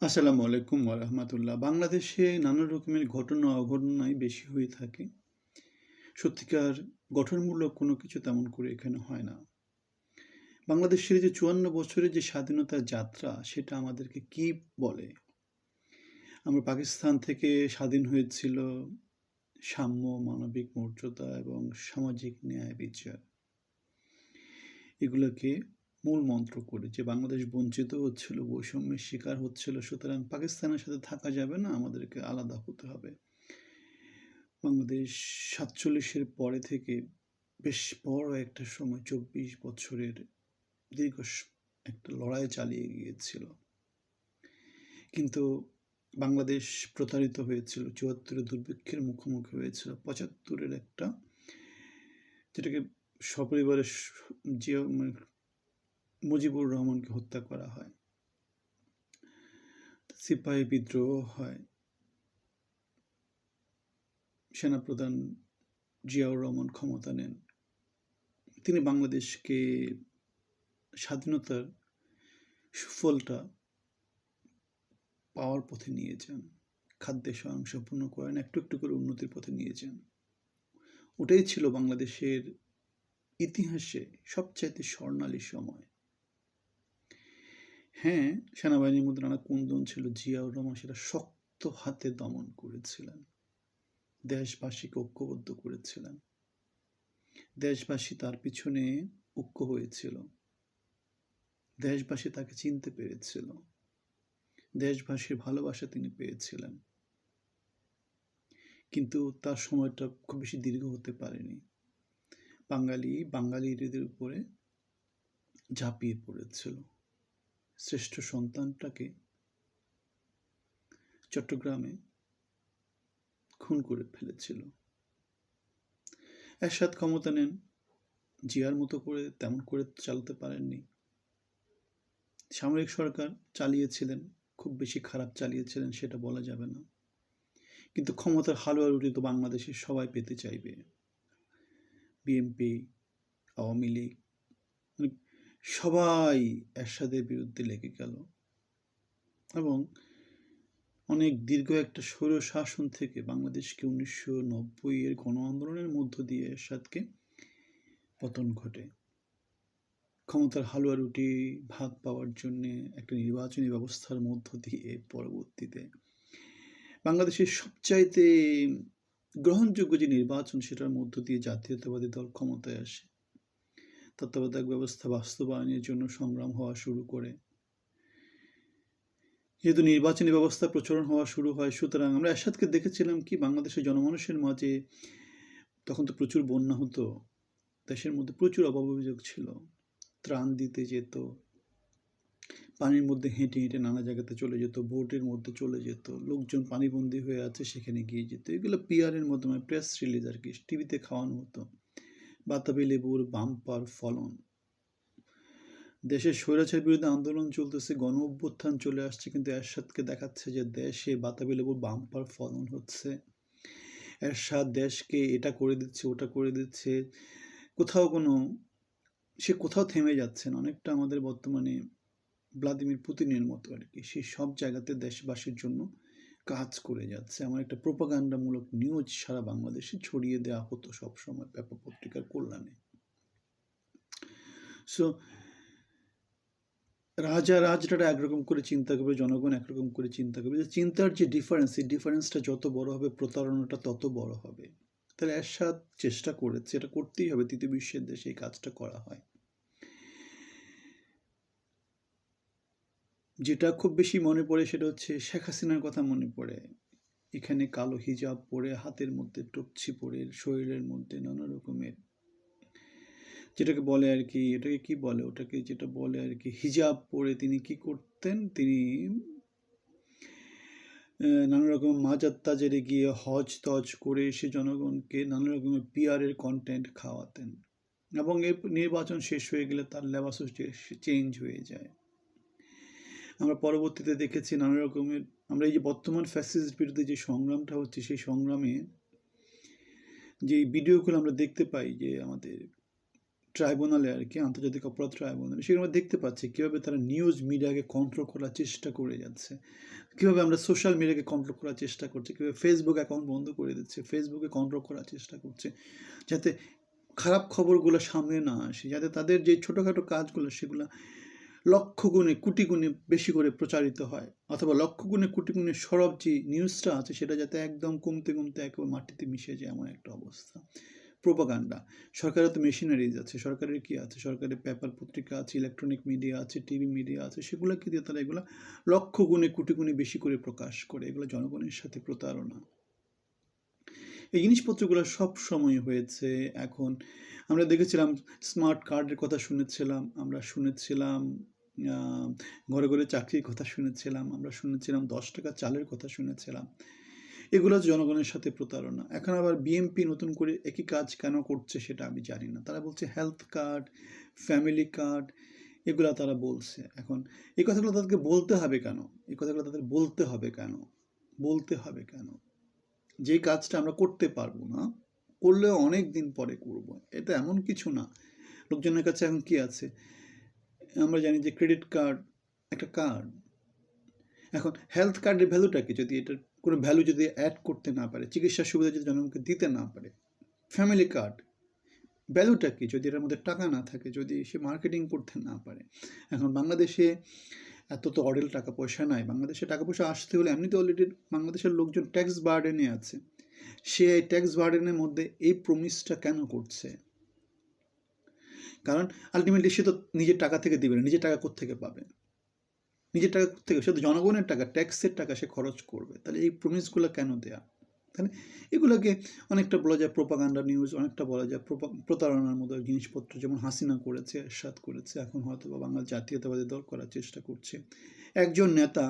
আসসালামু আলাইকুম ওয়া রাহমাতুল্লাহ। বাংলাদেশে নানা রকমের ঘটনা অঘটনাই বেশি হয়ে থাকে। সত্যিকার গঠনমূলক কোনো কিছু তেমন করে এখানে হয় না। বাংলাদেশের যে ৫৪ বছরের যে স্বাধীনতার যাত্রা সেটা আমাদেরকে কি বলে? আমরা পাকিস্তান থেকে স্বাধীন হয়েছিল সাম্য, মানবিক মর্যাদা এবং সামাজিক ন্যায় বিচার। এগুলোকে মূল মন্ত্র করে যে বাংলাদেশ বঞ্চিত হচ্ছিল, বৈষম্যের শিকার হচ্ছিল, সুতরাং পাকিস্তানের সাথে থাকা যাবে না, আমাদেরকে আলাদা হতে হবে। বাংলাদেশ ৪৭-এর পরে থেকে বেশ বড় একটা সময় ২৪ বছরের দীর্ঘ একটা লড়াই চালিয়ে গিয়েছিল। কিন্তু বাংলাদেশ প্রতারিত হয়েছিল, ৭৪-এর দুর্ভিক্ষের মুখোমুখি হয়েছিল, ৭৫-এর একটা যেটাকে সপরিবারে জিয়া মুজিবুর রহমানকে হত্যা করা হয়, সিপাহী বিদ্রোহ হয়, সেনাপ্রধান জিয়াউর রহমান ক্ষমতা নেন। তিনি বাংলাদেশকে স্বাধীনতার সুফলটা পাওয়ার পথে নিয়ে যান, খাদ্যে স্বয়ংসম্পূর্ণ করেন, একটু একটু করে উন্নতির পথে নিয়ে যান। ওটাই ছিল বাংলাদেশের ইতিহাসে সবচাইতে স্বর্ণালী সময়। হ্যাঁ, সেনাবাহিনীর মধ্যে নানা কুন্দন ছিল, জিয়াউর রহমান সেটা শক্ত হাতে দমন করেছিলেন, দেশবাসীকে ঐক্যবদ্ধ করেছিলেন, দেশবাসী তার পিছনে ঐক্য হয়েছিল, দেশবাসী তাকে চিনতে পেরেছিল, দেশবাসীর ভালোবাসা তিনি পেয়েছিলেন। কিন্তু তার সময়টা খুব বেশি দীর্ঘ হতে পারেনি। বাঙালিদের উপরে ঝাঁপিয়ে পড়েছিল। শ্রেষ্ঠ সন্তানটাকে চট্টগ্রামে খুন করে ফেলেছিল। এরশাদ ক্ষমতা নেন, জিয়ার মতো করে তেমন করে চালাতে পারেননি। সামরিক সরকার চালিয়েছিলেন, খুব বেশি খারাপ চালিয়েছিলেন সেটা বলা যাবে না। কিন্তু ক্ষমতার হালুয়া রুটি তো বাংলাদেশের সবাই পেতে চাইবে। বিএনপি, আওয়ামী লীগ, মানে সবাই এরশাদের বিরুদ্ধে লেগে গেল এবং অনেক দীর্ঘ একটা স্বৈরশাসন থেকে বাংলাদেশকে ১৯৯০-এর গণ আন্দোলনের মধ্য দিয়ে এরশাদকে পতন ঘটে। ক্ষমতার হালুয়া রুটি ভাগ পাওয়ার জন্যে একটা নির্বাচনী ব্যবস্থার মধ্য দিয়ে পরবর্তীতে বাংলাদেশের সবচাইতে গ্রহণযোগ্য যে নির্বাচন সেটার মধ্য দিয়ে জাতীয়তাবাদী দল ক্ষমতায় আসে। তত্ত্বাবধায়ক ব্যবস্থা বাস্তবায়নের জন্য সংগ্রাম হওয়া শুরু করে। যেহেতু নির্বাচনী ব্যবস্থা প্রচলন হওয়া শুরু হয়, সুতরাং আমরা এরশাদকে দেখেছিলাম কি বাংলাদেশের জনমানুষের মাঝে, তখন তো প্রচুর বন্যা হতো, দেশের মধ্যে প্রচুর অভাব অভিযোগ ছিল, ত্রাণ দিতে যেত, পানির মধ্যে হেঁটে হেঁটে নানা জায়গাতে চলে যেত, বোটের মধ্যে চলে যেত, লোকজন পানিবন্দী হয়ে আছে সেখানে গিয়ে যেত। এগুলো পিআরের মাধ্যমে, প্রেস রিলিজ আর কি, টিভিতে খাওয়ানো হতো। বাতাবি লেবুর বাম্পার ফলন, দেশের স্বৈরাচারের বিরুদ্ধে আন্দোলন চলতেছে, গণ অভ্যুত্থান চলে আসছে, কিন্তু এরশাদকে দেখাচ্ছে যে দেশে বাতাবি লেবুর বাম্পার ফলন হচ্ছে। এরশাদ দেশকে এটা করে দিচ্ছে, ওটা করে দিচ্ছে, সে কোথাও থেমে যাচ্ছে না। অনেকটা আমাদের বর্তমানে ভ্লাদিমির পুতিনের মতো আর কি, সে সব জায়গাতে দেশবাসীর জন্য কাজ করে যাচ্ছে। এমন একটা প্রোপাগান্ডামূলক নিউজ সারা বাংলাদেশে ছড়িয়ে দেওয়া হতো সবসময় পেপার পত্রিকার কল্যাণে। সো রাজরা একরকম করে চিন্তা করবে, জনগণ একরকম করে চিন্তা করবে। যে চিন্তার যে ডিফারেন্স, এই ডিফারেন্সটা যত বড় হবে প্রতারণাটা তত বড় হবে। তাহলে এরশাদ চেষ্টা করেছে, এটা করতেই হবে, তৃতীয় বিশ্বের দেশে এই কাজটা করা হয়। যেটা খুব বেশি মনে পড়ে সেটা হচ্ছে শেখ হাসিনার কথা মনে পড়ে। এখানে কালো হিজাব পরে, হাতের মধ্যে টপছি পরে, শরীরের মধ্যে নানা রকমের যেটাকে বলে আর কি, এটাকে কি বলে, ওটাকে যেটা বলে আর কি, হিজাব পরে তিনি কি করতেন, তিনি নানা রকম মাজার তাজারে গিয়ে হজ তজ করে এসে জনগণকে নানা রকমের পিআরের কন্টেন্ট খাওয়াতেন এবং এর নির্বাচন শেষ হয়ে গেলে তার লেবাসও চেঞ্জ হয়ে যায়। আমরা পরবর্তীতে দেখেছি নানা রকমের, আমরা এই যে বর্তমান ফ্যাসিস্ট বিরুদ্ধে যে সংগ্রামটা হচ্ছে, সেই সংগ্রামে যে ভিডিওগুলো আমরা দেখতে পাই যে আমাদের ট্রাইব্যুনালে আর কি, আন্তর্জাতিক অপরাধ ট্রাইব্যুনালে, সেখানে আমরা দেখতে পাচ্ছি কীভাবে তারা নিউজ মিডিয়াকে কন্ট্রোল করার চেষ্টা করে যাচ্ছে, কীভাবে আমরা সোশ্যাল মিডিয়াকে কন্ট্রোল করার চেষ্টা করছি, কীভাবে ফেসবুক অ্যাকাউন্ট বন্ধ করে দিচ্ছে, ফেসবুকে কন্ট্রোল করার চেষ্টা করছে, যাতে খারাপ খবরগুলো সামনে না আসে, যাতে তাদের যে ছোটোখাটো কাজগুলো সেগুলো লক্ষ গুণে কোটি গুণে বেশি করে প্রচারিত হয়, অথবা লক্ষ গুণে কোটি গুণে সরব যে নিউজটা আছে সেটা যাতে একদম কমতে কমতে একেবারে মাটিতে মিশে যায়, এমন একটা অবস্থা। প্রোপাগান্ডা, সরকারের তো মেশিনারিজ আছে, সরকারের কি আছে, সরকারের পেপার পত্রিকা আছে, ইলেকট্রনিক মিডিয়া আছে, টিভি মিডিয়া আছে, সেগুলোকে দিয়ে তারা এগুলো লক্ষ গুণে কোটি গুণে বেশি করে প্রকাশ করে, এগুলো জনগণের সাথে প্রতারণা। এই জিনিসপত্রগুলো সব সময় হয়েছে। এখন আমরা দেখেছিলাম স্মার্ট কার্ডের কথা শুনেছিলাম, আমরা শুনেছিলাম ঘরে ঘরে চাকরির কথা শুনেছিলাম, আমরা শুনেছিলাম 10 টাকা চালের কথা শুনেছিলাম। এগুলো জনগণের সাথে প্রতারণা। এখন আবার বিএনপি নতুন করে একই কাজ কেন করছে সেটা আমি জানি না। তারা বলছে হেলথ কার্ড, ফ্যামিলি কার্ড, এগুলা তারা বলছে। এখন এই কথাগুলো তাদেরকে বলতে হবে কেন? এই কথাগুলো তাদের বলতে হবে কেন? বলতে হবে কেন? যে কাজটা আমরা করতে পারবো না, করলেও অনেক দিন পরে করব, এটা এমন কিছু না। লোকজনের কাছে এখন কি আছে, আমরা জানি যে ক্রেডিট কার্ড একটা কার্ড। এখন হেলথ কার্ডের ভ্যালুটা কি, যদি এটার কোনো ভ্যালু যদি অ্যাড করতে না পারে, চিকিৎসার সুবিধা যদি জনগণকে দিতে না পারে। ফ্যামিলি কার্ড ভ্যালুটা কি, যদি এটার মধ্যে টাকা না থাকে, যদি সে মার্কেটিং করতে না পারে। এখন বাংলাদেশে এত তো অডেল টাকা পয়সা নাই, বাংলাদেশে টাকা পয়সা আসতে হলে এমনিতে অলরেডি বাংলাদেশের লোকজন ট্যাক্স বার্ডেনে আছে, সে এই ট্যাক্স বার্ডেনের মধ্যে এই প্রমিসটা কেন করছে? কারণ আলটিমেটলি সে তো নিজের টাকা থেকে দিবে না, নিজের টাকা কোত্থেকে পাবে? নিজের টাকা থেকে, সে তো জনগণের টাকা, ট্যাক্সের টাকা সে খরচ করবে, তাহলে এই প্রমিসগুলো কেন দেয়া? তাহলে এগুলোকে অনেকটা বলা যায় প্রোপাগান্ডা নিউজ, অনেকটা বলা যায় প্রতারণার মতো জিনিসপত্র, যেমন হাসিনা করেছে, এরশাদ করেছে, এখন হয়তো বা বাংলা জাতীয়তাবাদী দল করার চেষ্টা করছে। একজন নেতা